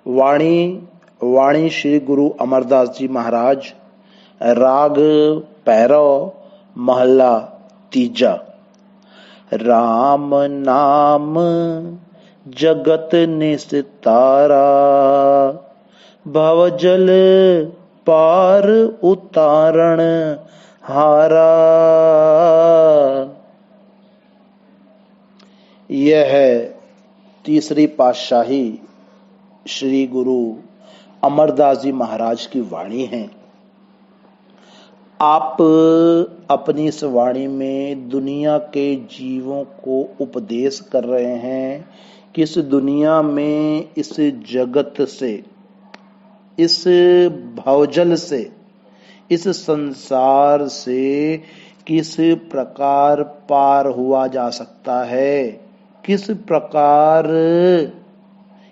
वाणी श्री गुरु अमरदास जी महाराज। राग पैरव महला तीजा। राम नाम जगत निस्तारा, भवजल पार उतारण हारा। यह है तीसरी पातशाही श्री गुरु अमरदास जी महाराज की वाणी है। आप अपनी इस वाणी में दुनिया के जीवों को उपदेश कर रहे हैं कि इस दुनिया में, इस जगत से, इस भवजल से, इस संसार से किस प्रकार पार हुआ जा सकता है, किस प्रकार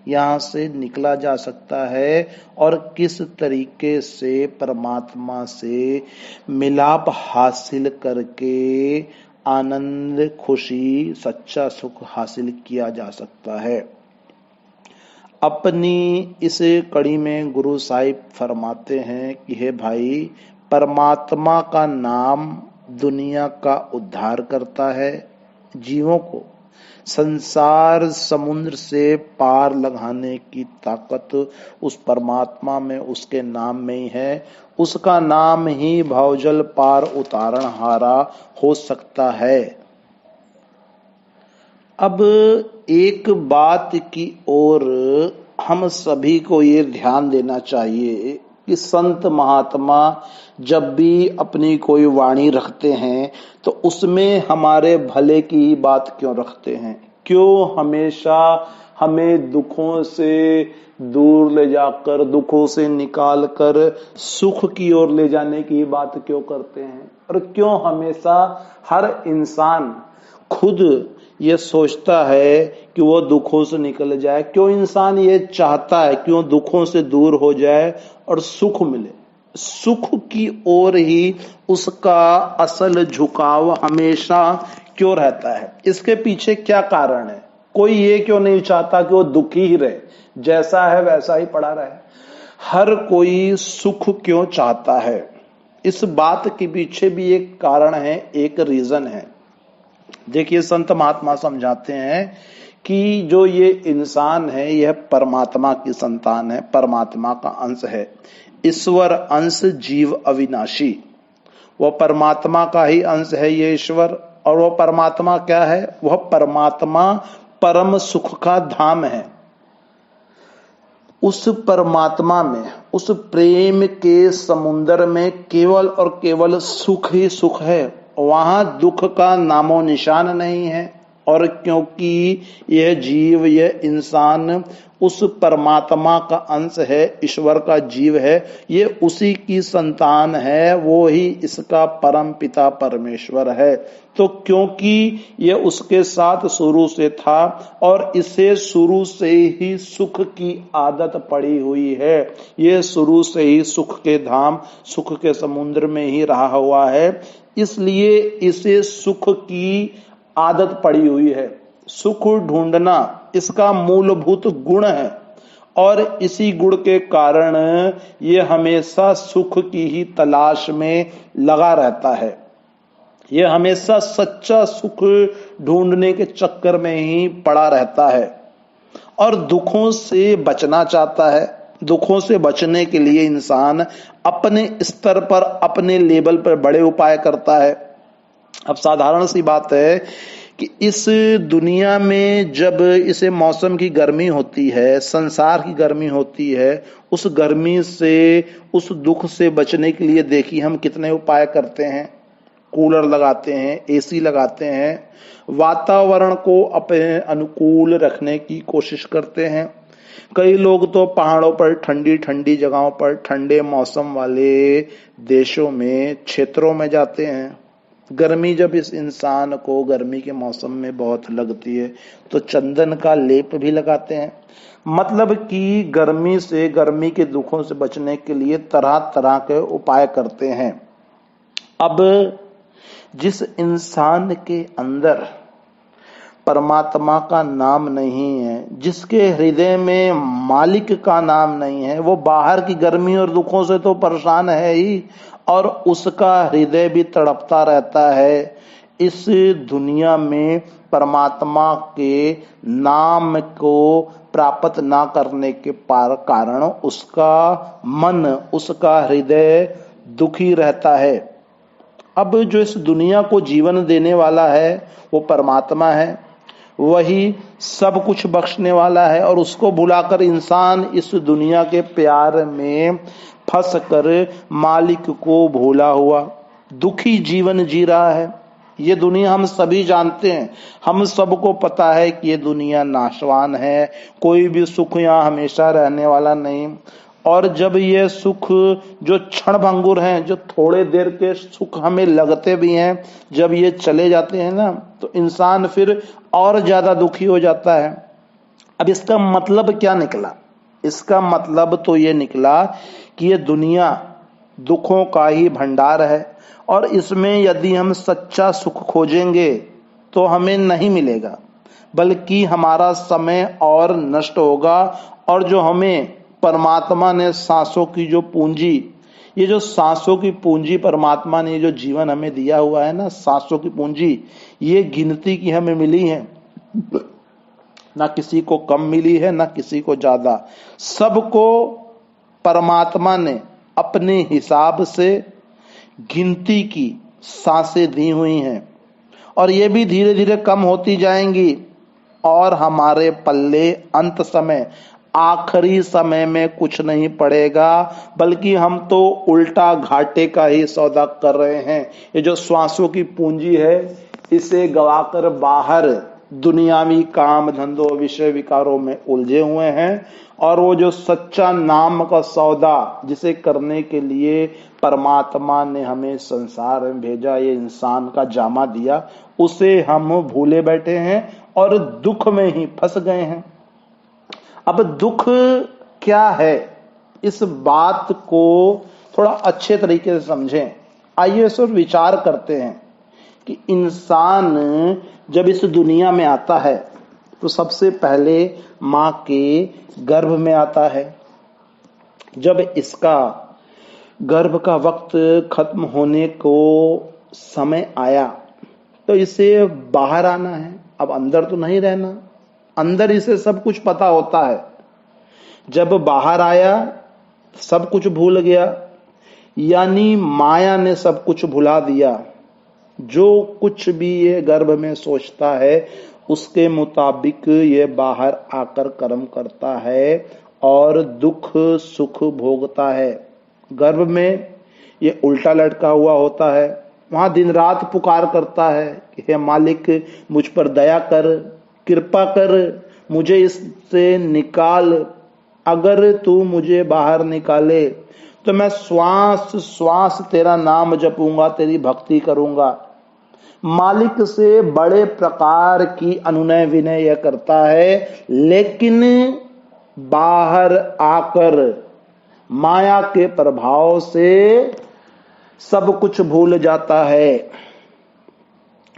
यहाँ से निकला जा सकता है और किस तरीके से परमात्मा से मिलाप हासिल करके आनंद, खुशी, सच्चा सुख हासिल किया जा सकता है। अपनी इस कड़ी में गुरु साहिब फरमाते हैं कि हे भाई, परमात्मा का नाम दुनिया का उद्धार करता है, जीवों को संसार समुद्र से पार लगाने की ताकत उस परमात्मा में, उसके नाम में ही है। उसका नाम ही भवजल पार उतारण हारा हो सकता है। अब एक बात की ओर हम सभी को ये ध्यान देना चाहिए कि संत महात्मा जब भी अपनी कोई वाणी रखते हैं तो उसमें हमारे भले की ही बात क्यों रखते हैं? क्यों हमेशा हमें दुखों से दूर ले जाकर, दुखों से निकाल कर सुख की ओर ले जाने की बात क्यों करते हैं? और क्यों हमेशा हर इंसान खुद ये सोचता है कि वो दुखों से निकल जाए? क्यों इंसान ये चाहता है क्यों दुखों से दूर हो जाए और सुख मिले? सुख की ओर ही उसका असल झुकाव हमेशा क्यों रहता है? इसके पीछे क्या कारण है? कोई ये क्यों नहीं चाहता कि वो दुखी ही रहे, जैसा है वैसा ही पड़ा रहे? हर कोई सुख क्यों चाहता है? इस बात के पीछे भी एक कारण है, एक रीजन है। देखिए, संत महात्मा समझाते हैं कि जो ये इंसान है यह परमात्मा की संतान है, परमात्मा का अंश है। ईश्वर अंश, जीव अविनाशी। वह परमात्मा का ही अंश है ये ईश्वर। और वह परमात्मा क्या है? वह परमात्मा परम सुख का धाम है। उस परमात्मा में, उस प्रेम के समुद्र में केवल और केवल सुख ही सुख है। वहां दुख का नामो निशान नहीं है। और क्योंकि यह जीव, यह इंसान उस परमात्मा का अंश है, ईश्वर का जीव है, ये उसी की संतान है, वो ही इसका परम पिता परमेश्वर है। तो क्योंकि ये उसके साथ शुरू से था और इसे शुरू से ही सुख की आदत पड़ी हुई है, ये शुरू से ही सुख के धाम, सुख के समुद्र में ही रहा हुआ है, इसलिए इसे सुख की आदत पड़ी हुई है। सुख ढूंढना इसका मूलभूत गुण है और इसी गुण के कारण ये हमेशा सुख की ही तलाश में लगा रहता है। ये हमेशा सच्चा सुख ढूंढने के चक्कर में ही पड़ा रहता है और दुखों से बचना चाहता है। दुखों से बचने के लिए इंसान अपने स्तर पर, अपने लेवल पर बड़े उपाय करता है। अब साधारण सी बात है कि इस दुनिया में जब इसे मौसम की गर्मी होती है, संसार की गर्मी होती है, उस गर्मी से, उस दुख से बचने के लिए देखिए हम कितने उपाय करते हैं। कूलर लगाते हैं, एसी लगाते हैं, वातावरण को अपने अनुकूल रखने की कोशिश करते हैं। कई लोग तो पहाड़ों पर, ठंडी ठंडी जगहों पर, ठंडे मौसम वाले देशों में, क्षेत्रों में जाते हैं। गर्मी जब इस इंसान को गर्मी के मौसम में बहुत लगती है तो चंदन का लेप भी लगाते हैं। मतलब कि गर्मी से, गर्मी के दुखों से बचने के लिए तरह तरह के उपाय करते हैं। अब जिस इंसान के अंदर परमात्मा का नाम नहीं है, जिसके हृदय में मालिक का नाम नहीं है, वो बाहर की गर्मी और दुखों से तो परेशान है ही, और उसका हृदय भी तड़पता रहता है। इस दुनिया में परमात्मा के नाम को प्राप्त ना करने के कारण उसका मन, उसका हृदय दुखी रहता है। अब जो इस दुनिया को जीवन देने वाला है वो परमात्मा है, वही सब कुछ बख्शने वाला है, और उसको भुलाकर इंसान इस दुनिया के प्यार में फंस कर मालिक को भूला हुआ दुखी जीवन जी रहा है। ये दुनिया हम सभी जानते हैं, हम सबको पता है कि ये दुनिया नाशवान है, कोई भी सुख यहाँ हमेशा रहने वाला नहीं। और जब ये सुख जो क्षण भंगुर हैं, जो थोड़े देर के सुख हमें लगते भी हैं, जब ये चले जाते हैं ना, तो इंसान फिर और ज्यादा दुखी हो जाता है। अब इसका मतलब क्या निकला? इसका मतलब तो ये निकला कि ये दुनिया दुखों का ही भंडार है, और इसमें यदि हम सच्चा सुख खोजेंगे तो हमें नहीं मिलेगा, बल्कि हमारा समय और नष्ट होगा। और जो हमें परमात्मा ने सांसों की जो पूंजी, ये जो सांसों की पूंजी परमात्मा ने जो जीवन हमें दिया हुआ है ना, सांसों की पूंजी, ये गिनती की हमें मिली है, ना किसी को कम मिली है ना किसी को ज्यादा। सबको परमात्मा ने अपने हिसाब से गिनती की सांसें दी हुई हैं, और ये भी धीरे धीरे कम होती जाएंगी, और हमारे पल्ले अंत समय, आखिरी समय में कुछ नहीं पड़ेगा, बल्कि हम तो उल्टा घाटे का ही सौदा कर रहे हैं। ये जो श्वासों की पूंजी है, इसे गवाकर बाहर दुनियावी काम धंधों विषय विकारों में उलझे हुए हैं, और वो जो सच्चा नाम का सौदा जिसे करने के लिए परमात्मा ने हमें संसार में भेजा, ये इंसान का जामा दिया, उसे हम भूले बैठे हैं और दुख में ही फंस गए हैं। अब दुख क्या है, इस बात को थोड़ा अच्छे तरीके से समझें। आइए इस पर विचार करते हैं कि इंसान जब इस दुनिया में आता है तो सबसे पहले मां के गर्भ में आता है। जब इसका गर्भ का वक्त खत्म होने को समय आया तो इसे बाहर आना है। अब अंदर तो नहीं रहना, अंदर इसे सब कुछ पता होता है। जब बाहर आया सब कुछ भूल गया, यानी माया ने सब कुछ भुला दिया। जो कुछ भी ये गर्भ में सोचता है उसके मुताबिक ये बाहर आकर कर्म करता है और दुख सुख भोगता है। गर्भ में ये उल्टा लटका हुआ होता है, वहां दिन रात पुकार करता है कि हे मालिक मुझ पर दया कर, कृपा कर, मुझे इससे निकाल। अगर तू मुझे बाहर निकाले तो मैं श्वास श्वास तेरा नाम जपूंगा, तेरी भक्ति करूंगा। मालिक से बड़े प्रकार की अनुनय विनय यह करता है, लेकिन बाहर आकर माया के प्रभाव से सब कुछ भूल जाता है।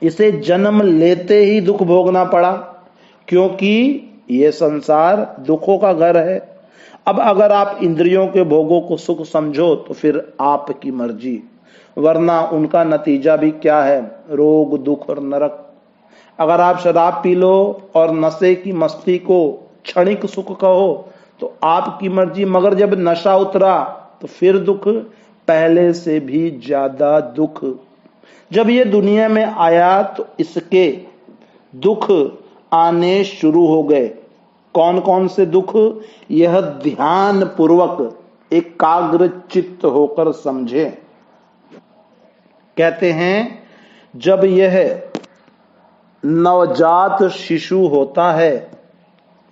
इसे जन्म लेते ही दुख भोगना पड़ा, क्योंकि यह संसार दुखों का घर है। अब अगर आप इंद्रियों के भोगों को सुख समझो तो फिर आपकी मर्जी, वरना उनका नतीजा भी क्या है, रोग दुख और नरक। अगर आप शराब पी लो और नशे की मस्ती को क्षणिक सुख कहो तो आपकी मर्जी, मगर जब नशा उतरा तो फिर दुख, पहले से भी ज्यादा दुख। जब ये दुनिया में आया तो इसके दुख आने शुरू हो गए। कौन कौन से दुख, यह ध्यान पूर्वक एकाग्र चित्त होकर समझे। कहते हैं जब यह नवजात शिशु होता है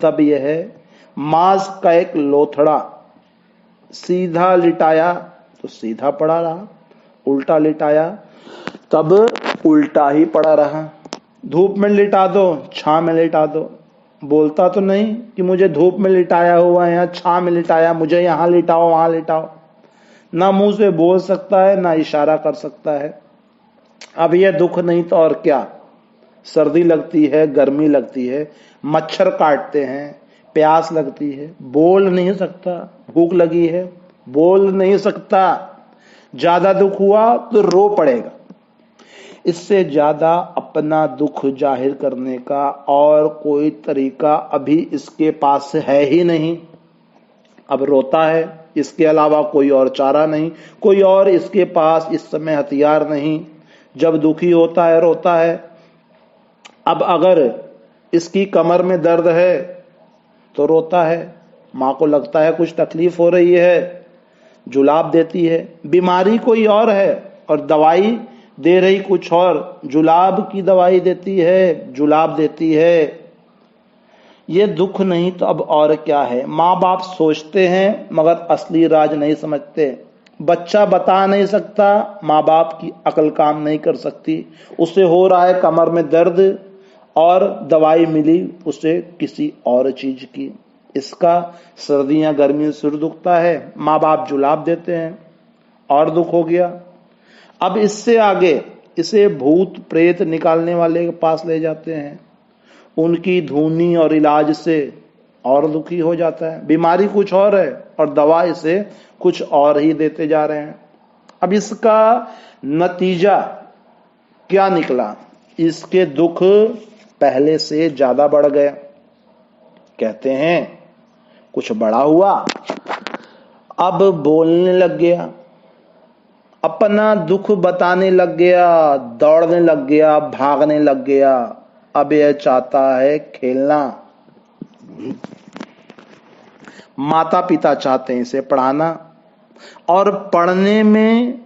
तब यह मांस का एक लोथड़ा सीधा लिटाया तो सीधा पड़ा रहा, उल्टा लिटाया तब उल्टा ही पड़ा रहा। धूप में लिटा दो, छां में लिटा दो, बोलता तो नहीं कि मुझे धूप में लिटाया हुआ है या छां में लिटाया, मुझे यहां लिटाओ वहां लिटाओ। ना मुंह से बोल सकता है ना इशारा कर सकता है। अब यह दुख नहीं तो और क्या, सर्दी लगती है, गर्मी लगती है, मच्छर काटते हैं, प्यास लगती है, बोल नहीं सकता, भूख लगी है, बोल नहीं सकता, ज्यादा दुख हुआ तो रो पड़ेगा। इससे ज्यादा अपना दुख जाहिर करने का और कोई तरीका अभी इसके पास है ही नहीं। अब रोता है, इसके अलावा कोई और चारा नहीं, कोई और इसके पास इस समय हथियार नहीं। जब दुखी होता है रोता है। अब अगर इसकी कमर में दर्द है तो रोता है, माँ को लगता है कुछ तकलीफ हो रही है, जुलाब देती है। बीमारी कोई और है और दवाई दे रही कुछ और, जुलाब की दवाई देती है, जुलाब देती है। ये दुख नहीं तो अब और क्या है। माँ बाप सोचते हैं मगर असली राज नहीं समझते। बच्चा बता नहीं सकता, माँ बाप की अकल काम नहीं कर सकती। उसे हो रहा है कमर में दर्द और दवाई मिली उसे किसी और चीज की। इसका सर्दियां गर्मी में सिर दुखता है, माँ बाप जुलाब देते हैं और दुख हो गया। अब इससे आगे इसे भूत प्रेत निकालने वाले के पास ले जाते हैं, उनकी धूनी और इलाज से और दुखी हो जाता है। बीमारी कुछ और है और दवा इसे कुछ और ही देते जा रहे हैं। अब इसका नतीजा क्या निकला? इसके दुख पहले से ज्यादा बढ़ गए। कहते हैं कुछ बड़ा हुआ, अब बोलने लग गया, अपना दुख बताने लग गया, दौड़ने लग गया, भागने लग गया। अब यह चाहता है खेलना। माता पिता चाहते हैं इसे पढ़ाना और पढ़ने में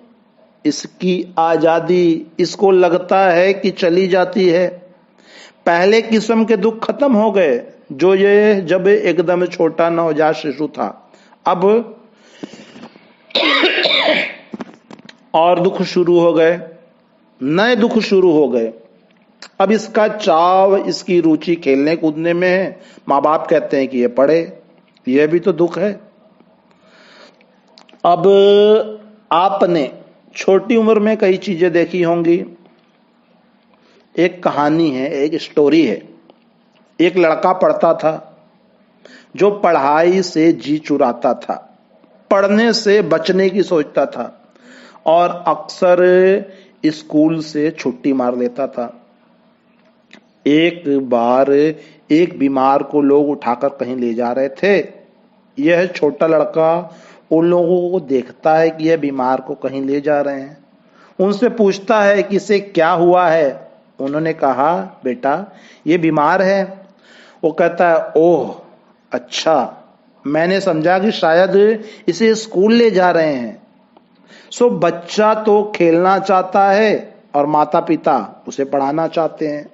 इसकी आजादी इसको लगता है कि चली जाती है। पहले किस्म के दुख खत्म हो गए जो ये जब एकदम छोटा नवजात शिशु था। अब और दुख शुरू हो गए, नए दुख शुरू हो गए। अब इसका चाव, इसकी रुचि खेलने कूदने में है। माँ बाप कहते हैं कि ये पढ़े, यह भी तो दुख है। अब आपने छोटी उम्र में कई चीजें देखी होंगी। एक कहानी है, एक स्टोरी है। एक लड़का पढ़ता था जो पढ़ाई से जी चुराता था, पढ़ने से बचने की सोचता था और अक्सर स्कूल से छुट्टी मार लेता था। एक बार एक बीमार को लोग उठाकर कहीं ले जा रहे थे। यह छोटा लड़का उन लोगों को देखता है कि यह बीमार को कहीं ले जा रहे हैं। उनसे पूछता है कि इसे क्या हुआ है। उन्होंने कहा, बेटा ये बीमार है। वो कहता है, ओह अच्छा, मैंने समझा कि शायद इसे स्कूल ले जा रहे हैं। सो बच्चा तो खेलना चाहता है और माता पिता उसे पढ़ाना चाहते हैं।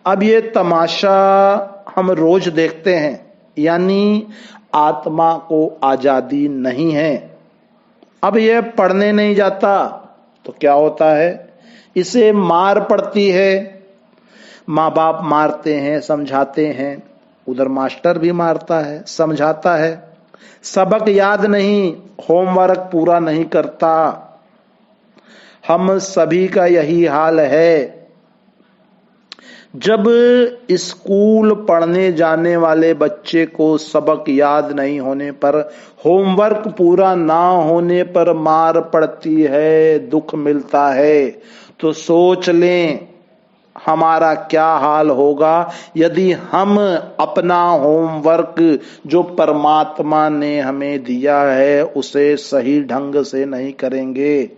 अब ये तमाशा हम रोज देखते हैं, यानी आत्मा को आजादी नहीं है। अब यह पढ़ने नहीं जाता तो क्या होता है, इसे मार पड़ती है। माँ बाप मारते हैं, समझाते हैं, उधर मास्टर भी मारता है, समझाता है, सबक याद नहीं, होमवर्क पूरा नहीं करता। हम सभी का यही हाल है। जब स्कूल पढ़ने जाने वाले बच्चे को सबक याद नहीं होने पर, होमवर्क पूरा ना होने पर मार पड़ती है, दुख मिलता है, तो सोच लें हमारा क्या हाल होगा यदि हम अपना होमवर्क जो परमात्मा ने हमें दिया है उसे सही ढंग से नहीं करेंगे।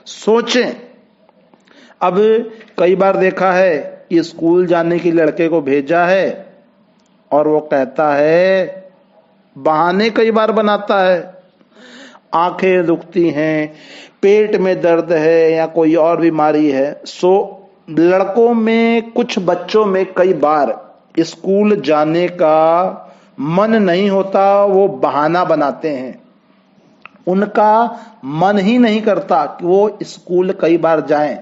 सोचें। अब कई बार देखा है कि स्कूल जाने के लड़के को भेजा है और वो कहता है, बहाने कई बार बनाता है, आंखें दुखती हैं, पेट में दर्द है या कोई और बीमारी है। सो लड़कों में, कुछ बच्चों में कई बार स्कूल जाने का मन नहीं होता, वो बहाना बनाते हैं। उनका मन ही नहीं करता कि वो स्कूल कई बार जाएं।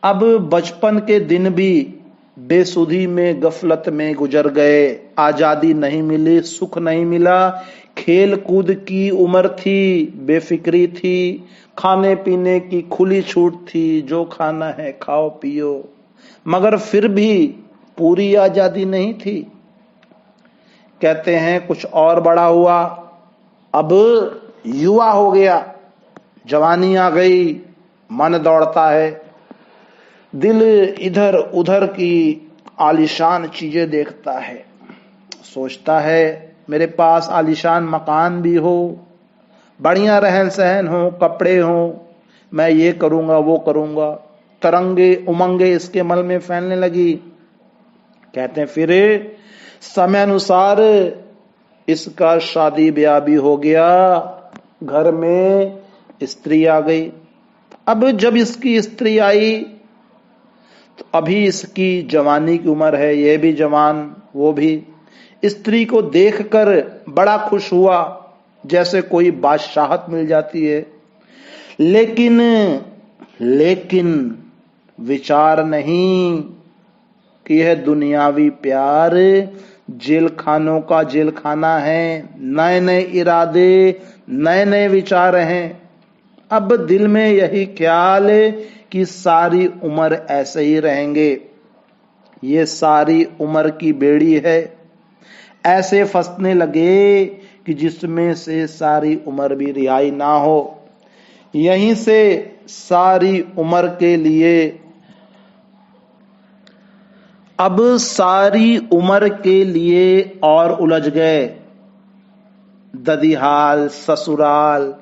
अब बचपन के दिन भी बेसुधी में, गफलत में गुजर गए, आजादी नहीं मिली, सुख नहीं मिला। खेल कूद की उम्र थी, बेफिक्री थी, खाने पीने की खुली छूट थी, जो खाना है खाओ पियो। मगर फिर भी पूरी आजादी नहीं थी। कहते हैं कुछ और बड़ा हुआ, अब युवा हो गया, जवानी आ गई, मन दौड़ता है, दिल इधर उधर की आलीशान चीजें देखता है, सोचता है मेरे पास आलीशान मकान भी हो, बढ़िया रहन सहन हो, कपड़े हो, मैं ये करूंगा वो करूंगा। तरंगे उमंगे इसके मन में फैलने लगी। कहते हैं फिर समय अनुसार इसका शादी ब्याह भी हो गया, घर में स्त्री आ गई। अब जब इसकी स्त्री आई तो अभी इसकी जवानी की उम्र है, यह भी जवान वो भी। स्त्री को देखकर बड़ा खुश हुआ, जैसे कोई बादशाहत मिल जाती है। लेकिन विचार नहीं कि यह दुनियावी प्यार जेल खानों का जेल खाना है। नए नए इरादे, नए नए विचार हैं। अब दिल में यही ख्याल है कि सारी उम्र ऐसे ही रहेंगे, ये सारी उम्र की बेड़ी है, ऐसे फंसने लगे कि जिसमें से सारी उम्र भी रिहाई ना हो। यहीं से सारी उम्र के लिए, अब सारी उम्र के लिए और उलझ गए। ददिहाल, ससुराल,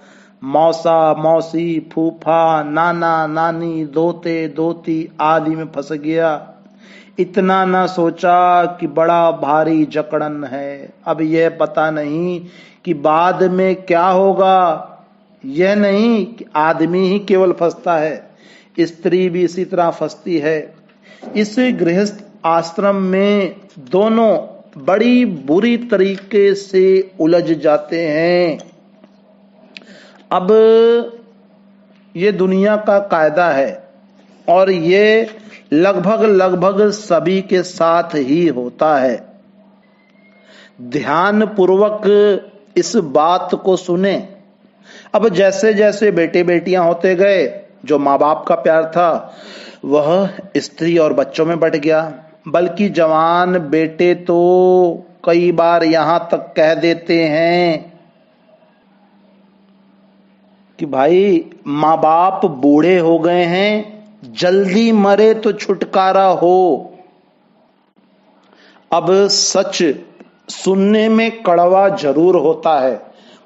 मौसा मौसी, फूफा, नाना नानी, दोते दोती आदि में फंस गया। इतना ना सोचा कि बड़ा भारी जकड़न है। अब यह पता नहीं कि बाद में क्या होगा। यह नहीं कि आदमी ही केवल फंसता है, स्त्री भी इसी तरह फंसती है। इस गृहस्थ आश्रम में दोनों बड़ी बुरी तरीके से उलझ जाते हैं। अब ये दुनिया का कायदा है और ये लगभग सभी के साथ ही होता है। ध्यान पूर्वक इस बात को सुने। अब जैसे जैसे बेटे बेटियां होते गए, जो माँ बाप का प्यार था वह स्त्री और बच्चों में बट गया। बल्कि जवान बेटे तो कई बार यहां तक कह देते हैं कि भाई माँ बाप बूढ़े हो गए हैं, जल्दी मरे तो छुटकारा हो। अब सच सुनने में कड़वा जरूर होता है,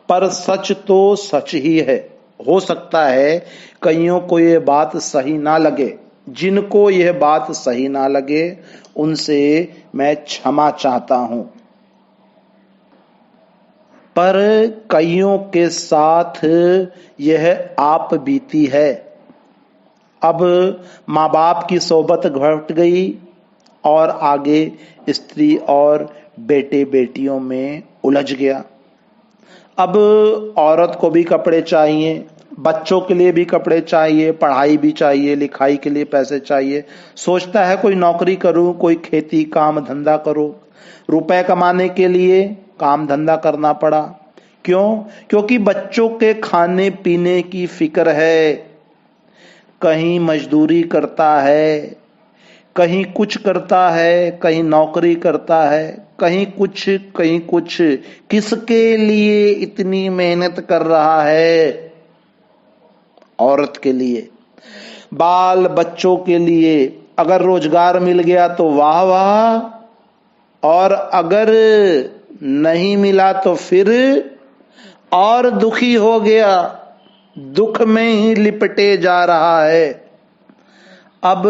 पर सच तो सच ही है। हो सकता है कईयों को यह बात सही ना लगे। जिनको यह बात सही ना लगे उनसे मैं क्षमा चाहता हूं, पर कईयों के साथ यह आप बीती है। अब माँ बाप की सोबत घट गई और आगे स्त्री और बेटे बेटियों में उलझ गया। अब औरत को भी कपड़े चाहिए, बच्चों के लिए भी कपड़े चाहिए, पढ़ाई भी चाहिए, लिखाई के लिए पैसे चाहिए। सोचता है कोई नौकरी करूं, कोई खेती काम धंधा करूं। रुपए कमाने के लिए काम धंधा करना पड़ा। क्यों? क्योंकि बच्चों के खाने पीने की फिक्र है। कहीं मजदूरी करता है, कहीं कुछ करता है, कहीं नौकरी करता है, कहीं कुछ कहीं कुछ। किसके लिए इतनी मेहनत कर रहा है? औरत के लिए, बाल बच्चों के लिए। अगर रोजगार मिल गया तो वाह वाह, और अगर नहीं मिला तो फिर और दुखी हो गया, दुख में ही लिपटे जा रहा है। अब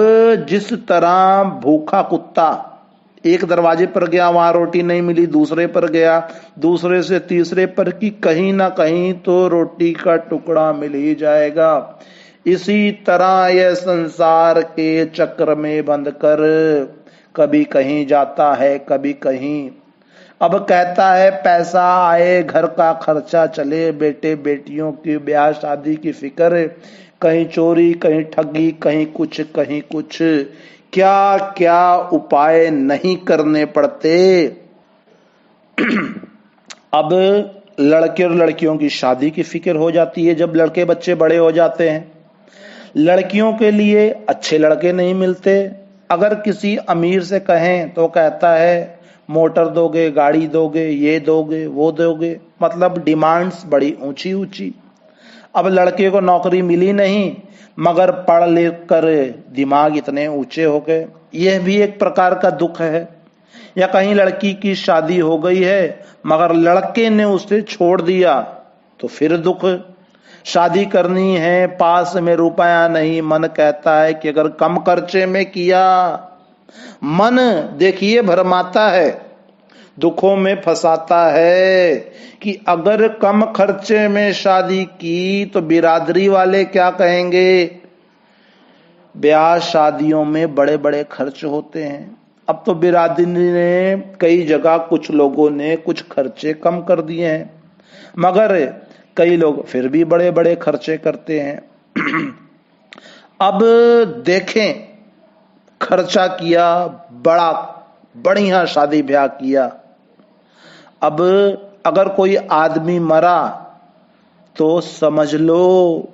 जिस तरह भूखा कुत्ता एक दरवाजे पर गया, वहां रोटी नहीं मिली, दूसरे पर गया, दूसरे से तीसरे पर, कि कहीं ना कहीं तो रोटी का टुकड़ा मिल ही जाएगा। इसी तरह यह संसार के चक्र में बंद कर कभी कहीं जाता है, कभी कहीं। अब कहता है पैसा आए, घर का खर्चा चले, बेटे बेटियों की ब्याह शादी की फिक्र, कहीं चोरी, कहीं ठगी, कहीं कुछ कहीं कुछ। क्या क्या उपाय नहीं करने पड़ते। अब लड़के और लड़कियों की शादी की फिक्र हो जाती है जब लड़के बच्चे बड़े हो जाते हैं। लड़कियों के लिए अच्छे लड़के नहीं मिलते, अगर किसी अमीर से कहें तो कहता है मोटर दोगे, गाड़ी दोगे, ये दोगे, वो दोगे, मतलब डिमांड्स बड़ी ऊंची ऊंची। अब लड़के को नौकरी मिली नहीं, मगर पढ़ लिख कर दिमाग इतने ऊंचे हो गए, यह भी एक प्रकार का दुख है। या कहीं लड़की की शादी हो गई है मगर लड़के ने उसे छोड़ दिया, तो फिर दुख। शादी करनी है, पास में रुपया नहीं, मन कहता है कि अगर कम खर्चे में किया। मन देखिए भरमाता है, दुखों में फंसाता है कि अगर कम खर्चे में शादी की तो बिरादरी वाले क्या कहेंगे। ब्याह शादियों में बड़े बड़े खर्च होते हैं। अब तो बिरादरी ने कई जगह कुछ लोगों ने कुछ खर्चे कम कर दिए हैं, मगर कई लोग फिर भी बड़े बड़े खर्चे करते हैं। अब देखें, खर्चा किया, बड़ा बढ़िया शादी ब्याह किया, अब अगर कोई आदमी मरा तो समझ लो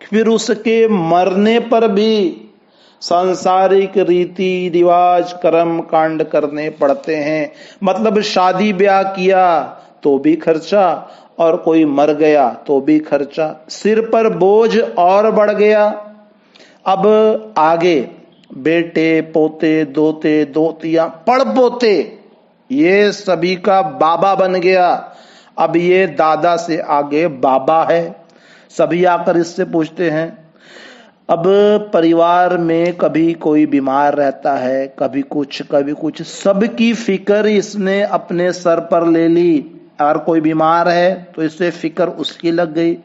फिर उसके मरने पर भी सांसारिक रीति रिवाज कर्म कांड करने पड़ते हैं। मतलब शादी ब्याह किया तो भी खर्चा, और कोई मर गया तो भी खर्चा, सिर पर बोझ और बढ़ गया। अब आगे बेटे पोते दोते दोतियां पड़पोते ये सभी का बाबा बन गया। अब ये दादा से आगे बाबा है। सभी आकर इससे पूछते हैं। अब परिवार में कभी कोई बीमार रहता है, कभी कुछ, सबकी फिक्र इसने अपने सर पर ले ली। अगर कोई बीमार है तो इससे फिक्र उसकी लग गई,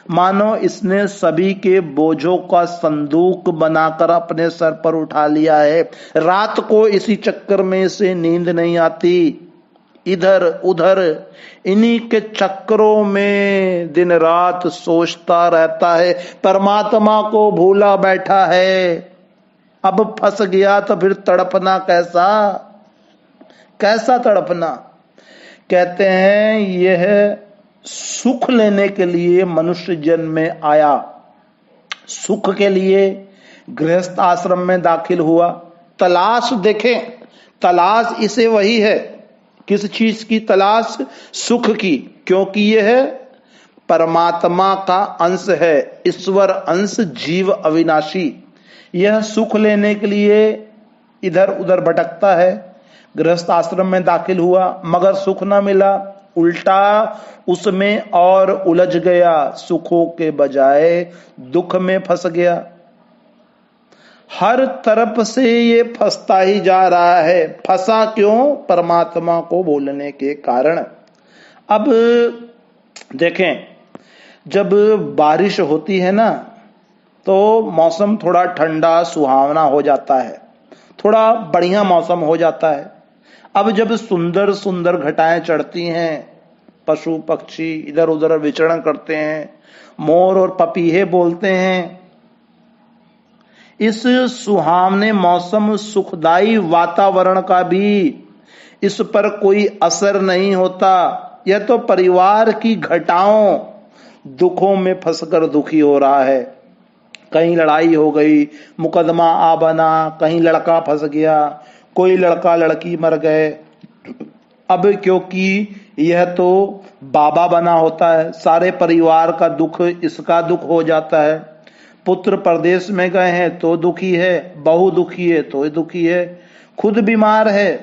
मानो इसने सभी के बोझों का संदूक बनाकर अपने सर पर उठा लिया है। रात को इसी चक्कर में से नींद नहीं आती, इधर उधर इन्हीं के चक्करों में दिन रात सोचता रहता है, परमात्मा को भूला बैठा है। अब फंस गया तो फिर तड़पना कैसा तड़पना। कहते हैं यह सुख लेने के लिए मनुष्य जन्म में आया, सुख के लिए गृहस्थ आश्रम में दाखिल हुआ। तलाश देखें, तलाश इसे वही है। किस चीज की तलाश? सुख की, क्योंकि यह परमात्मा का अंश है, ईश्वर अंश, जीव अविनाशी। यह सुख लेने के लिए इधर उधर भटकता है। गृहस्थ आश्रम में दाखिल हुआ मगर सुख न मिला, उल्टा उसमें और उलझ गया, सुखों के बजाय दुख में फंस गया। हर तरफ से ये फंसता ही जा रहा है। फंसा क्यों? परमात्मा को भूलने के कारण। अब देखें, जब बारिश होती है ना तो मौसम थोड़ा ठंडा सुहावना हो जाता है, थोड़ा बढ़िया मौसम हो जाता है। अब जब सुंदर सुंदर घटाएं चढ़ती हैं, पशु पक्षी इधर उधर विचरण करते हैं, मोर और पपीहे बोलते हैं, इस सुहावने मौसम सुखदाई वातावरण का भी इस पर कोई असर नहीं होता। यह तो परिवार की घटाओं दुखों में फंसकर दुखी हो रहा है। कहीं लड़ाई हो गई, मुकदमा आ बना, कहीं लड़का फंस गया, कोई लड़का लड़की मर गए। अब क्योंकि यह तो बाबा बना होता है, सारे परिवार का दुख इसका दुख हो जाता है। पुत्र परदेश में गए हैं तो दुखी है, बहू दुखी है तो दुखी है, खुद बीमार है,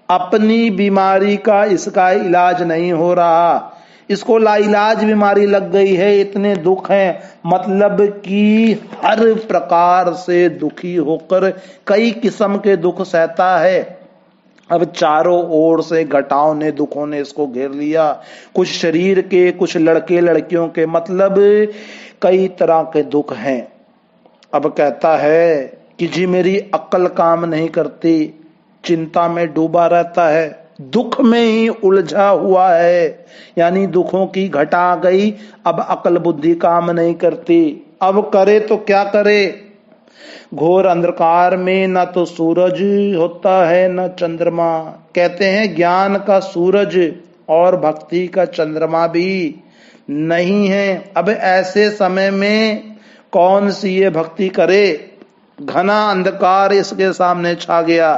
अपनी बीमारी का इसका इलाज नहीं हो रहा, इसको लाइलाज बीमारी लग गई है, इतने दुख हैं। मतलब कि हर प्रकार से दुखी होकर कई किस्म के दुख सहता है। अब चारों ओर से घटाओं ने दुखों ने इसको घेर लिया, कुछ शरीर के, कुछ लड़के लड़कियों के, मतलब कई तरह के दुख हैं। अब कहता है कि जी मेरी अक्ल काम नहीं करती, चिंता में डूबा रहता है, दुख में ही उलझा हुआ है, यानी दुखों की घटा आ गई, अब अक्ल बुद्धि काम नहीं करती। अब करे तो क्या करे? घोर अंधकार में न तो सूरज होता है न चंद्रमा। कहते हैं ज्ञान का सूरज और भक्ति का चंद्रमा भी नहीं है। अब ऐसे समय में कौन सी ये भक्ति करे? घना अंधकार इसके सामने छा गया।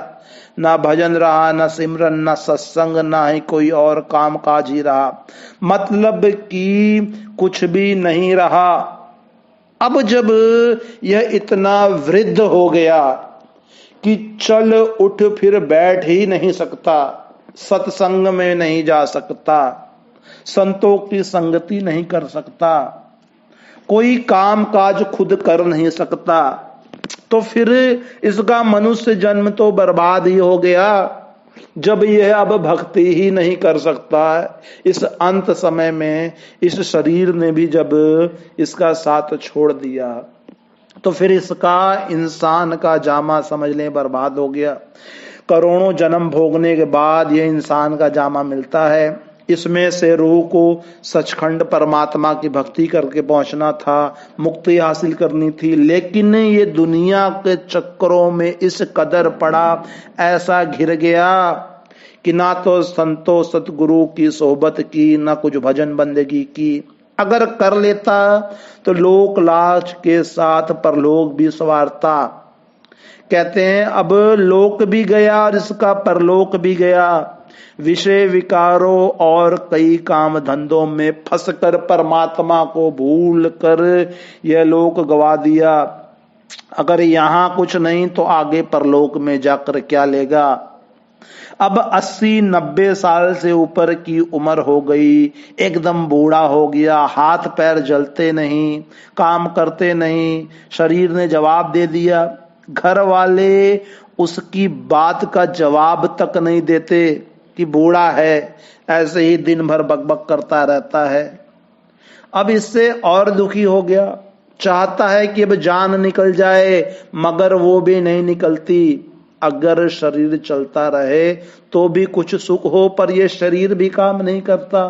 ना भजन रहा, ना सिमरन, ना सत्संग, ना ही कोई और काम काज ही रहा, मतलब कि कुछ भी नहीं रहा। अब जब यह इतना वृद्ध हो गया कि चल उठ फिर बैठ ही नहीं सकता, सत्संग में नहीं जा सकता, संतों की संगति नहीं कर सकता, कोई काम काज खुद कर नहीं सकता, तो फिर इसका मनुष्य जन्म तो बर्बाद ही हो गया। जब यह अब भक्ति ही नहीं कर सकता, इस अंत समय में इस शरीर ने भी जब इसका साथ छोड़ दिया, तो फिर इसका इंसान का जामा समझ लें बर्बाद हो गया। करोड़ों जन्म भोगने के बाद यह इंसान का जामा मिलता है। इसमें से रूह को सचखंड परमात्मा की भक्ति करके पहुंचना था, मुक्ति हासिल करनी थी, लेकिन ये दुनिया के चक्करों में इस कदर पड़ा, ऐसा घिर गया कि ना तो संतो सतगुरु की सोहबत की, ना कुछ भजन बंदगी की। अगर कर लेता तो लोक लाज के साथ परलोक भी सवारता। कहते हैं अब लोक भी गया और इसका परलोक भी गया। विषय विकारों और कई काम धंधों में फंसकर परमात्मा को भूल कर यह लोक गवा दिया। अगर यहां कुछ नहीं तो आगे परलोक में जाकर क्या लेगा। अब 80-90 साल से ऊपर की उम्र हो गई, एकदम बूढ़ा हो गया, हाथ पैर जलते नहीं, काम करते नहीं, शरीर ने जवाब दे दिया। घर वाले उसकी बात का जवाब तक नहीं देते कि बूढ़ा है, ऐसे ही दिन भर बकबक करता रहता है। अब इससे और दुखी हो गया, चाहता है कि अब जान निकल जाए, मगर वो भी नहीं निकलती। अगर शरीर चलता रहे तो भी कुछ सुख हो, पर यह शरीर भी काम नहीं करता।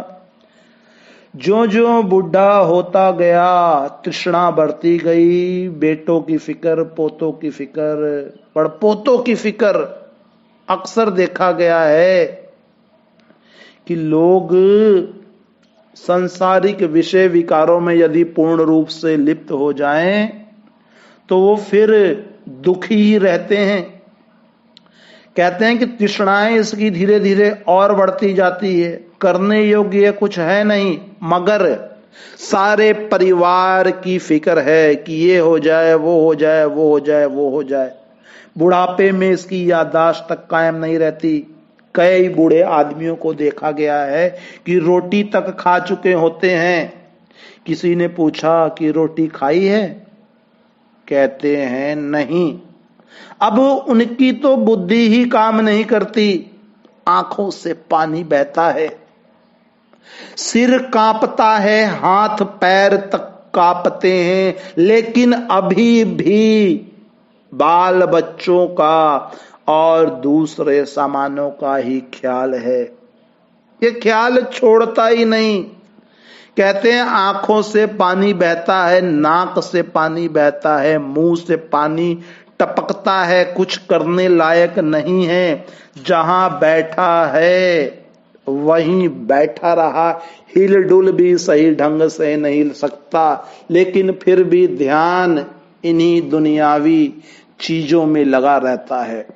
जो जो बुढ़ा होता गया तृष्णा बढ़ती गई, बेटों की फिक्र, पोतों की फिक्र, पड़पोतों की फिक्र। अक्सर देखा गया है कि लोग सांसारिक विषय विकारों में यदि पूर्ण रूप से लिप्त हो जाएं तो वो फिर दुखी ही रहते हैं। कहते हैं कि तृष्णाएं इसकी धीरे धीरे और बढ़ती जाती है, करने योग्य कुछ है नहीं, मगर सारे परिवार की फिक्र है कि ये हो जाए, वो हो जाए, वो हो जाए, वो हो जाए। बुढ़ापे में इसकी याददाश्त तक कायम नहीं रहती। कई बूढ़े आदमियों को देखा गया है कि रोटी तक खा चुके होते हैं। किसी ने पूछा कि रोटी खाई है, कहते हैं नहीं। अब उनकी तो बुद्धि ही काम नहीं करती, आंखों से पानी बहता है, सिर कांपता है, हाथ पैर तक कांपते हैं, लेकिन अभी भी बाल बच्चों का और दूसरे सामानों का ही ख्याल है। ये ख्याल छोड़ता ही नहीं। कहते हैं आंखों से पानी बहता है, नाक से पानी बहता है, मुंह से पानी टपकता है, कुछ करने लायक नहीं है। जहां बैठा है वहीं बैठा रहा, हिल डुल भी सही ढंग से नहीं हिल सकता, लेकिन फिर भी ध्यान इन्हीं दुनियावी चीजों में लगा रहता है।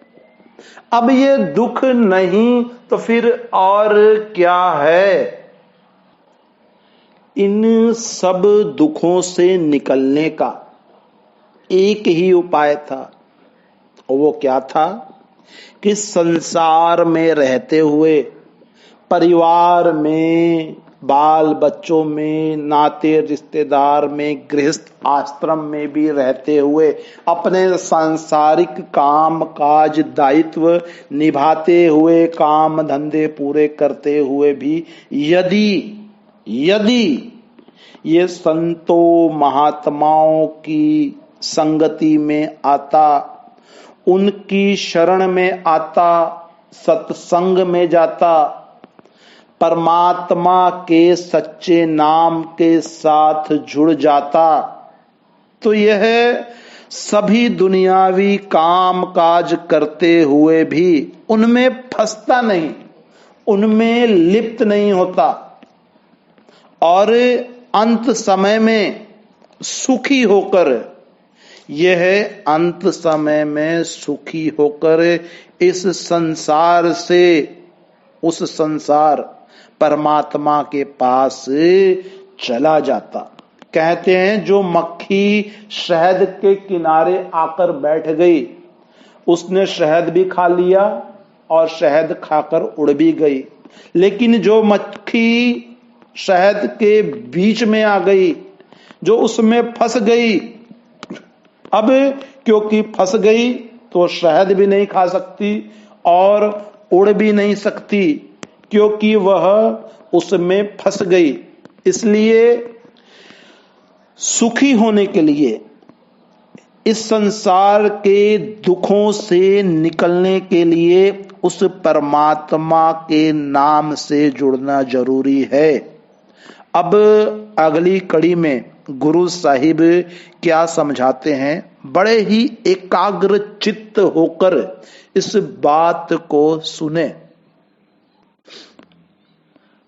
अब ये दुख नहीं तो फिर और क्या है। इन सब दुखों से निकलने का एक ही उपाय था, और वो क्या था कि संसार में रहते हुए, परिवार में, बाल बच्चों में, नाते रिश्तेदार में, गृहस्थ आश्रम में भी रहते हुए अपने सांसारिक काम काज दायित्व निभाते हुए, काम धंधे पूरे करते हुए भी यदि ये संतों महात्माओं की संगति में आता, उनकी शरण में आता, सत्संग में जाता, परमात्मा के सच्चे नाम के साथ जुड़ जाता, तो यह सभी दुनियावी काम काज करते हुए भी उनमें फंसता नहीं, उनमें लिप्त नहीं होता, और अंत समय में सुखी होकर यह अंत समय में सुखी होकर इस संसार से उस संसार परमात्मा के पास चला जाता। कहते हैं जो मक्खी शहद के किनारे आकर बैठ गई, उसने शहद भी खा लिया और शहद खाकर उड़ भी गई। लेकिन जो मक्खी शहद के बीच में आ गई, जो उसमें फंस गई, अब क्योंकि फंस गई तो शहद भी नहीं खा सकती और उड़ भी नहीं सकती, क्योंकि वह उसमें फंस गई। इसलिए सुखी होने के लिए, इस संसार के दुखों से निकलने के लिए उस परमात्मा के नाम से जुड़ना जरूरी है। अब अगली कड़ी में गुरु साहिब क्या समझाते हैं, बड़े ही एकाग्र चित्त होकर इस बात को सुने।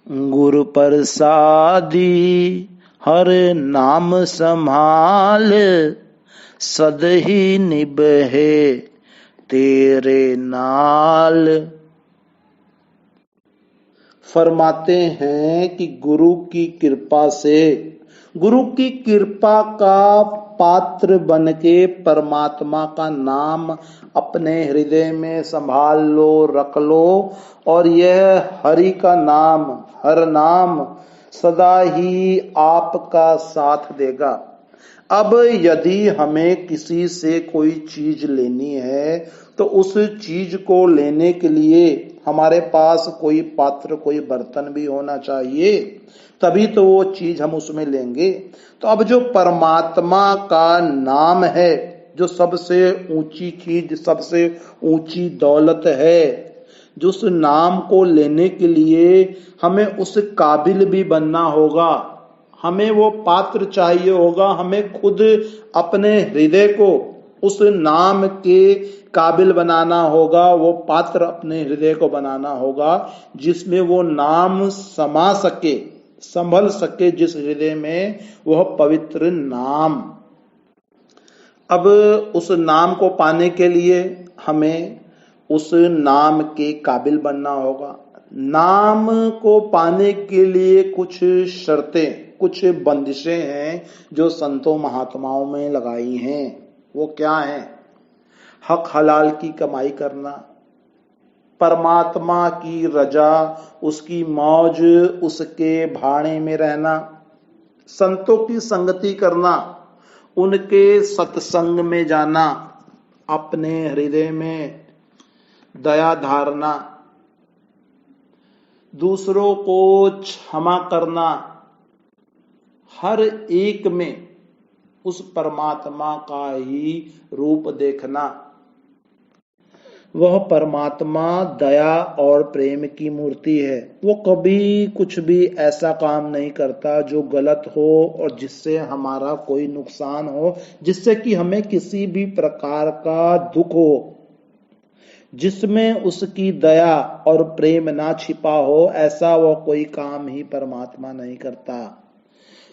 गुरु प्रसादी हर नाम संभाल, सदही निभे तेरे नाल। फरमाते हैं कि गुरु की कृपा से, गुरु की कृपा का पात्र बन के परमात्मा का नाम अपने हृदय में संभाल लो, रख लो, और यह हरि का नाम, हर नाम सदा ही आपका साथ देगा। अब यदि हमें किसी से कोई चीज लेनी है तो उस चीज को लेने के लिए हमारे पास कोई पात्र, कोई बर्तन भी होना चाहिए, तभी तो वो चीज हम उसमें लेंगे। तो अब जो परमात्मा का नाम है, जो सबसे ऊंची चीज, सबसे ऊंची दौलत है, जो उस नाम को लेने के लिए हमें उस काबिल भी बनना होगा, हमें वो पात्र चाहिए होगा, हमें खुद अपने हृदय को उस नाम के काबिल बनाना होगा, वो पात्र अपने हृदय को बनाना होगा जिसमें वो नाम समा सके, संभल सके, जिस हृदय में वह पवित्र नाम। अब उस नाम को पाने के लिए हमें उस नाम के काबिल बनना होगा। नाम को पाने के लिए कुछ शर्तें, कुछ बंदिशें हैं जो संतों महात्माओं में लगाई हैं। वो क्या है? हक हलाल की कमाई करना, परमात्मा की रजा, उसकी मौज, उसके भाणे में रहना, संतों की संगति करना, उनके सत्संग में जाना, अपने हृदय में दया धारना, दूसरों को क्षमा करना, हर एक में उस परमात्मा का ही रूप देखना। वह परमात्मा दया और प्रेम की मूर्ति है। वो कभी कुछ भी ऐसा काम नहीं करता जो गलत हो और जिससे हमारा कोई नुकसान हो, जिससे कि हमें किसी भी प्रकार का दुख हो। जिसमें उसकी दया और प्रेम ना छिपा हो, ऐसा वह कोई काम ही परमात्मा नहीं करता।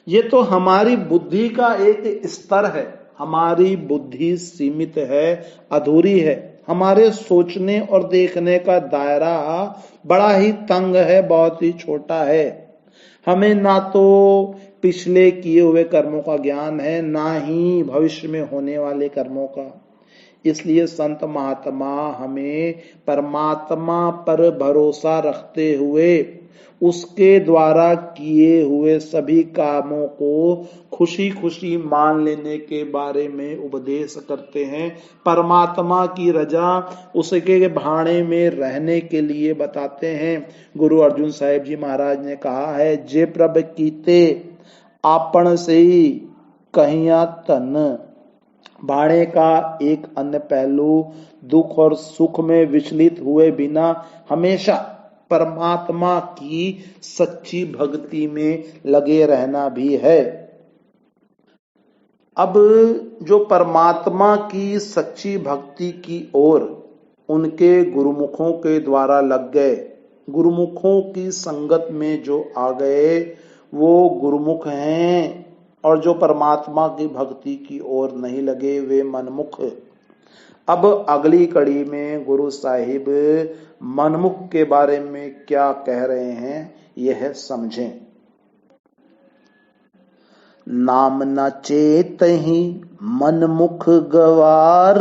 ये तो हमारी बुद्धि का एक स्तर है, हमारी बुद्धि सीमित है, अधूरी है, हमारे सोचने और देखने का दायरा बड़ा ही तंग है, बहुत ही छोटा है। हमें ना तो पिछले किए हुए कर्मों का ज्ञान है, ना ही भविष्य में होने वाले कर्मों का। इसलिए संत महात्मा हमें परमात्मा पर भरोसा रखते हुए उसके द्वारा किए हुए सभी कामों को खुशी खुशी मान लेने के बारे में उपदेश करते हैं। परमात्मा की रजा, उसके भाणे में रहने के लिए बताते हैं। गुरु अर्जुन साहिब जी महाराज ने कहा है, जे प्रभ कीते आपन से ही कहिया तन। भाणे का एक अन्य पहलू दुख और सुख में विचलित हुए बिना हमेशा परमात्मा की सच्ची भक्ति में लगे रहना भी है। अब जो परमात्मा की सच्ची भक्ति की ओर उनके गुरुमुखों के द्वारा लग गए, गुरुमुखों की संगत में जो आ गए, वो गुरुमुख हैं और जो परमात्मा की भक्ति की ओर नहीं लगे वे मनमुख। अब अगली कड़ी में गुरु साहिब मनमुख के बारे में क्या कह रहे हैं यह समझें। नाम न चेतहि मनमुख गवार,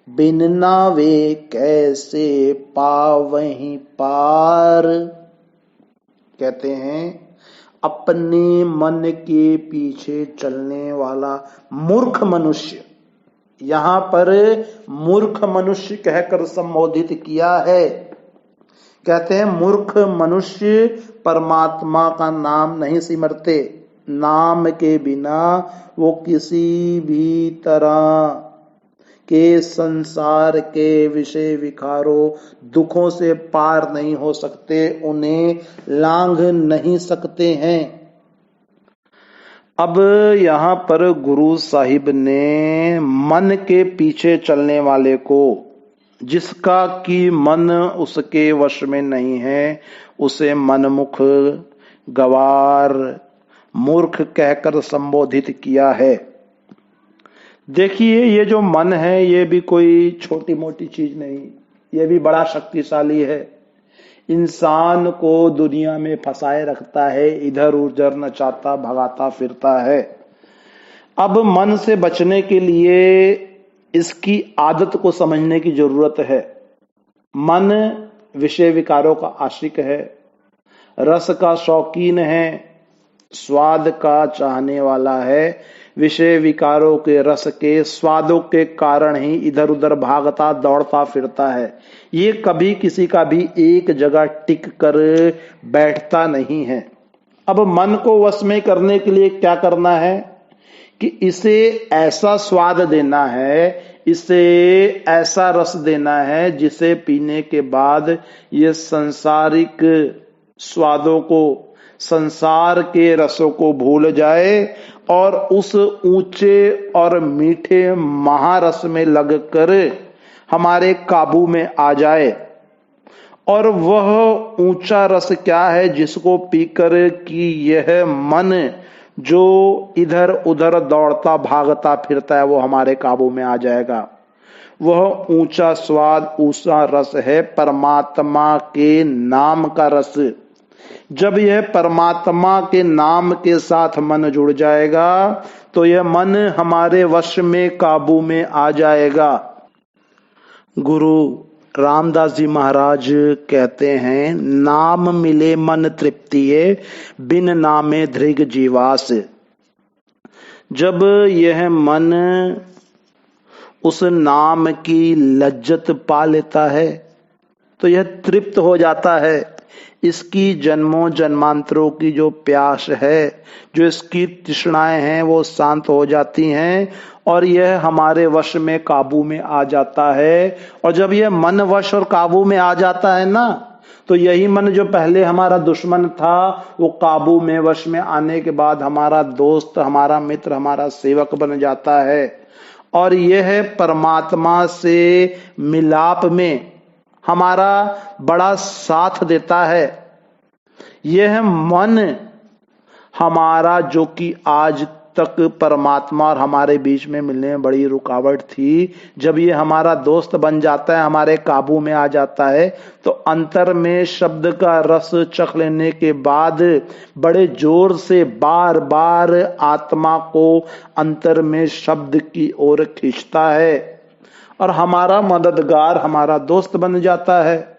बिन नावे कैसे पावहि पार। कहते हैं अपने मन के पीछे चलने वाला मूर्ख मनुष्य, यहां पर मूर्ख मनुष्य कहकर संबोधित किया है। कहते हैं मूर्ख मनुष्य परमात्मा का नाम नहीं सिमरते, नाम के बिना वो किसी भी तरह के संसार के विषय विकारों दुखों से पार नहीं हो सकते, उन्हें लांघ नहीं सकते हैं। अब यहाँ पर गुरु साहिब ने मन के पीछे चलने वाले को, जिसका कि मन उसके वश में नहीं है, उसे मनमुख, गवार, मूर्ख कहकर संबोधित किया है। देखिए ये जो मन है ये भी कोई छोटी मोटी चीज नहीं, ये भी बड़ा शक्तिशाली है। इंसान को दुनिया में फंसाए रखता है, इधर उधर नचाता भगाता फिरता है। अब मन से बचने के लिए इसकी आदत को समझने की जरूरत है। मन विषय विकारों का आशिक है, रस का शौकीन है, स्वाद का चाहने वाला है। विषय विकारों के रस के स्वादों के कारण ही इधर उधर भागता दौड़ता फिरता है। ये कभी किसी का भी एक जगह टिक कर बैठता नहीं है। अब मन को वश में करने के लिए क्या करना है कि इसे ऐसा स्वाद देना है, इसे ऐसा रस देना है जिसे पीने के बाद ये सांसारिक स्वादों को, संसार के रसों को भूल जाए और उस ऊंचे और मीठे महारस में लगकर हमारे काबू में आ जाए। और वह ऊंचा रस क्या है जिसको पीकर कि यह मन जो इधर उधर दौड़ता भागता फिरता है वो हमारे काबू में आ जाएगा। वह ऊंचा स्वाद, ऊंचा रस है परमात्मा के नाम का रस। जब यह परमात्मा के नाम के साथ मन जुड़ जाएगा तो यह मन हमारे वश में, काबू में आ जाएगा। गुरु रामदास जी महाराज कहते हैं, नाम मिले मन तृप्तिये, बिन नामे धृग जीवास। जब यह मन उस नाम की लज्जत पा लेता है तो यह तृप्त हो जाता है। इसकी जन्मों जन्मांतरों की जो प्यास है, जो इसकी तृष्णाएं हैं वो शांत हो जाती हैं और यह हमारे वश में, काबू में आ जाता है। और जब यह मन वश और काबू में आ जाता है ना, तो यही मन जो पहले हमारा दुश्मन था वो काबू में, वश में आने के बाद हमारा दोस्त, हमारा मित्र, हमारा सेवक बन जाता है। और यह परमात्मा से मिलाप में हमारा बड़ा साथ देता है। यह मन हमारा जो कि आज तक परमात्मा और हमारे बीच में मिलने में बड़ी रुकावट थी, जब ये हमारा दोस्त बन जाता है, हमारे काबू में आ जाता है, तो अंतर में शब्द का रस चख लेने के बाद बड़े जोर से बार बार आत्मा को अंतर में शब्द की ओर खींचता है और हमारा मददगार, हमारा दोस्त बन जाता है।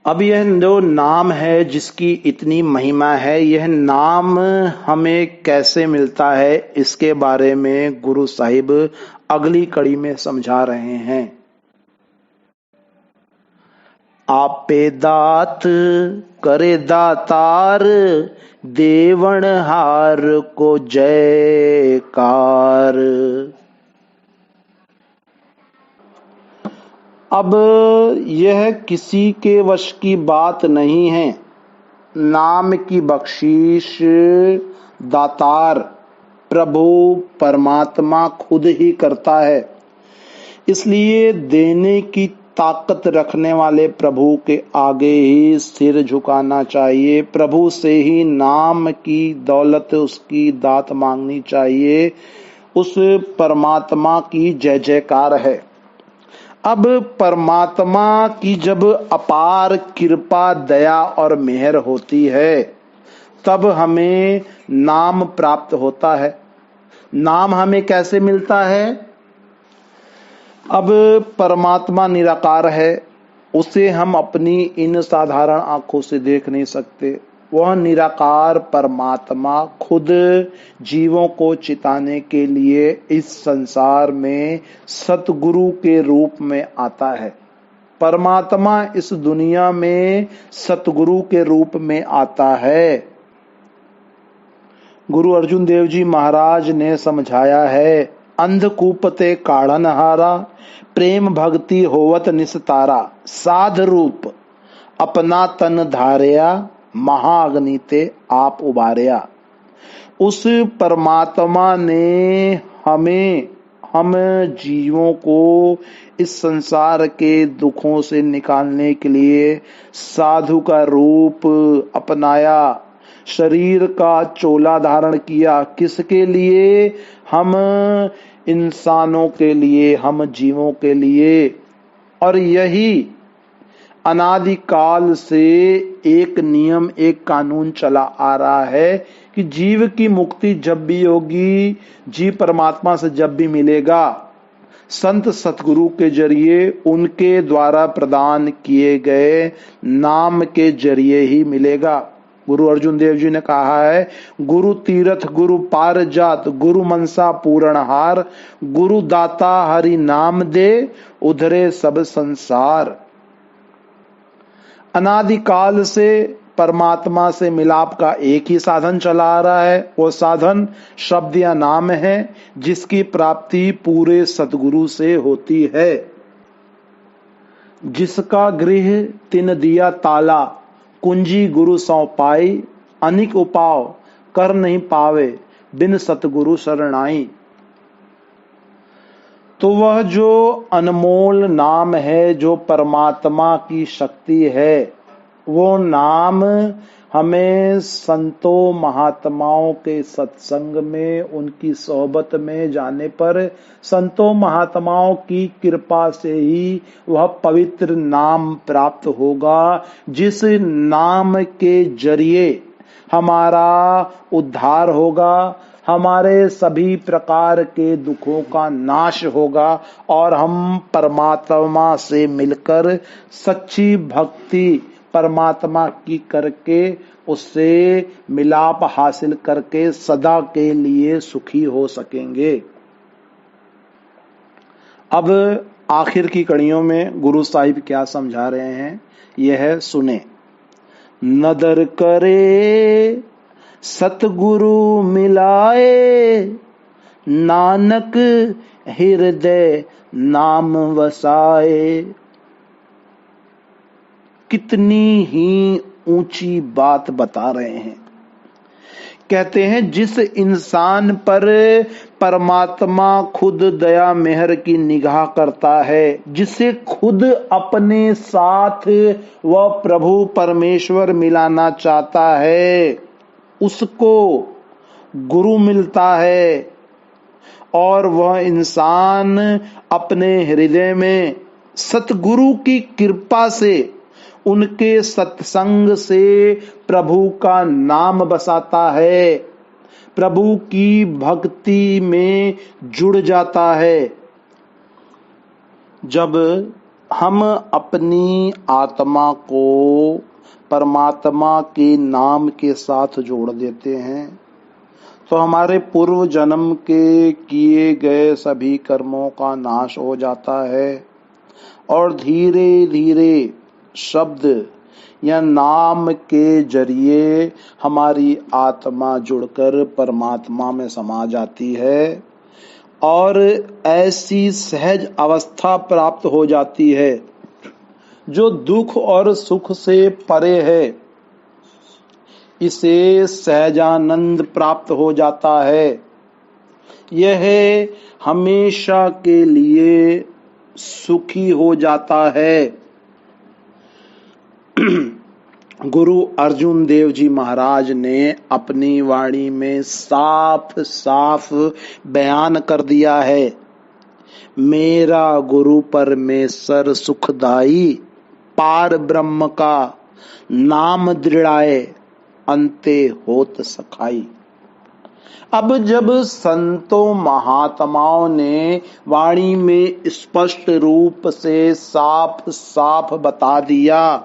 अब यह जो नाम है जिसकी इतनी महिमा है, यह नाम हमें कैसे मिलता है इसके बारे में गुरु साहिब अगली कड़ी में समझा रहे हैं। आपे दात करे दातार, देवण हार को जयकार। अब यह किसी के वश की बात नहीं है। नाम की बख्शीश दातार प्रभु परमात्मा खुद ही करता है, इसलिए देने की ताकत रखने वाले प्रभु के आगे ही सिर झुकाना चाहिए। प्रभु से ही नाम की दौलत, उसकी दात मांगनी चाहिए। उस परमात्मा की जय जयकार है। अब परमात्मा की जब अपार कृपा, दया और मेहर होती है, तब हमें नाम प्राप्त होता है। नाम हमें कैसे मिलता है? अब परमात्मा निराकार है, उसे हम अपनी इन साधारण आंखों से देख नहीं सकते। वह निराकार परमात्मा खुद जीवों को चिताने के लिए इस संसार में सतगुरु के रूप में आता है। परमात्मा इस दुनिया में सतगुरु के रूप में आता है। गुरु अर्जुन देव जी महाराज ने समझाया है, अंधकूपते काढ़नहारा, प्रेम भक्ति होवत निस्तारा, साध रूप अपना तन धारया, महाअग्नि ते आप उबारया। उस परमात्मा ने हम जीवों को इस संसार के दुखों से निकालने के लिए साधु का रूप अपनाया, शरीर का चोला धारण किया। किसके लिए? हम इंसानों के लिए, हम जीवों के लिए। और यही अनादिकाल से एक नियम, एक कानून चला आ रहा है कि जीव की मुक्ति जब भी होगी, जीव परमात्मा से जब भी मिलेगा, संत सतगुरु के जरिए, उनके द्वारा प्रदान किए गए नाम के जरिए ही मिलेगा। गुरु अर्जुन देव जी ने कहा है, गुरु तीरथ गुरु पार जात, गुरु मनसा पूरणहार, गुरु दाता हरि नाम दे, उधरे सब संसार। अनादिकाल से परमात्मा से मिलाप का एक ही साधन चला आ रहा है। वो साधन शब्द या नाम है, जिसकी प्राप्ति पूरे सतगुरु से होती है। जिसका गृह तिन दिया ताला, कुंजी गुरु सौ पाई, अनिक उपाव कर नहीं पावे, बिन सतगुरु शरणाई। तो वह जो अनमोल नाम है, जो परमात्मा की शक्ति है, वो नाम हमें संतों महात्माओं के सत्संग में, उनकी सोहबत में जाने पर, संतों महात्माओं की कृपा से ही वह पवित्र नाम प्राप्त होगा, जिस नाम के जरिए हमारा उद्धार होगा, हमारे सभी प्रकार के दुखों का नाश होगा और हम परमात्मा से मिलकर सच्ची भक्ति परमात्मा की करके, उससे मिलाप हासिल करके सदा के लिए सुखी हो सकेंगे। अब आखिर की कड़ियों में गुरु साहिब क्या समझा रहे हैं, यह सुने। नदर करे सतगुरु मिलाए, नानक हृदय नाम वसाए। कितनी ही ऊंची बात बता रहे हैं। कहते हैं, जिस इंसान पर परमात्मा खुद दया मेहर की निगाह करता है, जिसे खुद अपने साथ वह प्रभु परमेश्वर मिलाना चाहता है, उसको गुरु मिलता है और वह इंसान अपने हृदय में सतगुरु की कृपा से, उनके सत्संग से प्रभु का नाम बसाता है, प्रभु की भक्ति में जुड़ जाता है। जब हम अपनी आत्मा को परमात्मा के नाम के साथ जोड़ देते हैं, तो हमारे पूर्व जन्म के किए गए सभी कर्मों का नाश हो जाता है और धीरे धीरे शब्द या नाम के जरिए हमारी आत्मा जुड़कर परमात्मा में समा जाती है और ऐसी सहज अवस्था प्राप्त हो जाती है जो दुख और सुख से परे है। इसे सहजानंद प्राप्त हो जाता है। यह हमेशा के लिए सुखी हो जाता है। गुरु अर्जुन देव जी महाराज ने अपनी वाणी में साफ साफ बयान कर दिया है, मेरा गुरु परमेश्वर सुखदाई पार ब्रह्म का नाम दृढ़ाए अंते होत सखाई। अब जब संतों महात्माओं ने वाणी में स्पष्ट रूप से साफ साफ बता दिया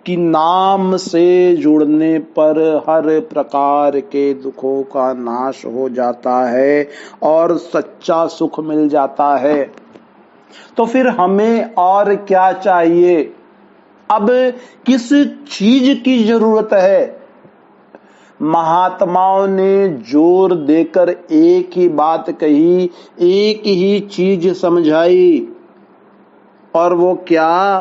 कि नाम से जुड़ने पर हर प्रकार के दुखों का नाश हो जाता है और सच्चा सुख मिल जाता है, तो फिर हमें और क्या चाहिए? अब किस चीज की जरूरत है? महात्माओं ने जोर देकर एक ही बात कही, एक ही चीज समझाई, और वो क्या?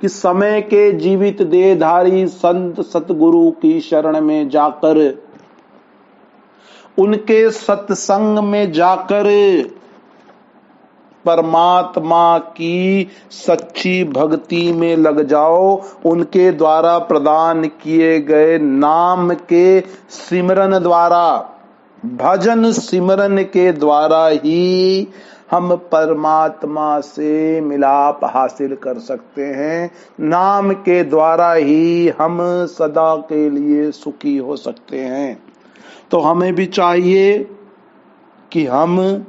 कि समय के जीवित देहधारी संत सतगुरु की शरण में जाकर, उनके सत्संग में जाकर परमात्मा की सच्ची भक्ति में लग जाओ। उनके द्वारा प्रदान किए गए नाम के सिमरन द्वारा, भजन सिमरन के द्वारा ही हम परमात्मा से मिलाप हासिल कर सकते हैं। नाम के द्वारा ही हम सदा के लिए सुखी हो सकते हैं। तो हमें भी चाहिए कि हम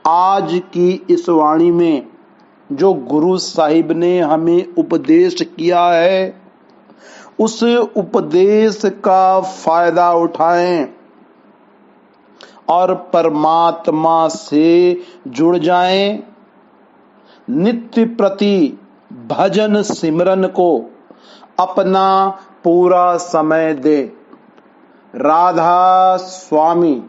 आज की इस वाणी में जो गुरु साहिब ने हमें उपदेश किया है, उस उपदेश का फायदा उठाएं और परमात्मा से जुड़ जाएं। नित्य प्रति भजन सिमरन को अपना पूरा समय दे। राधा स्वामी।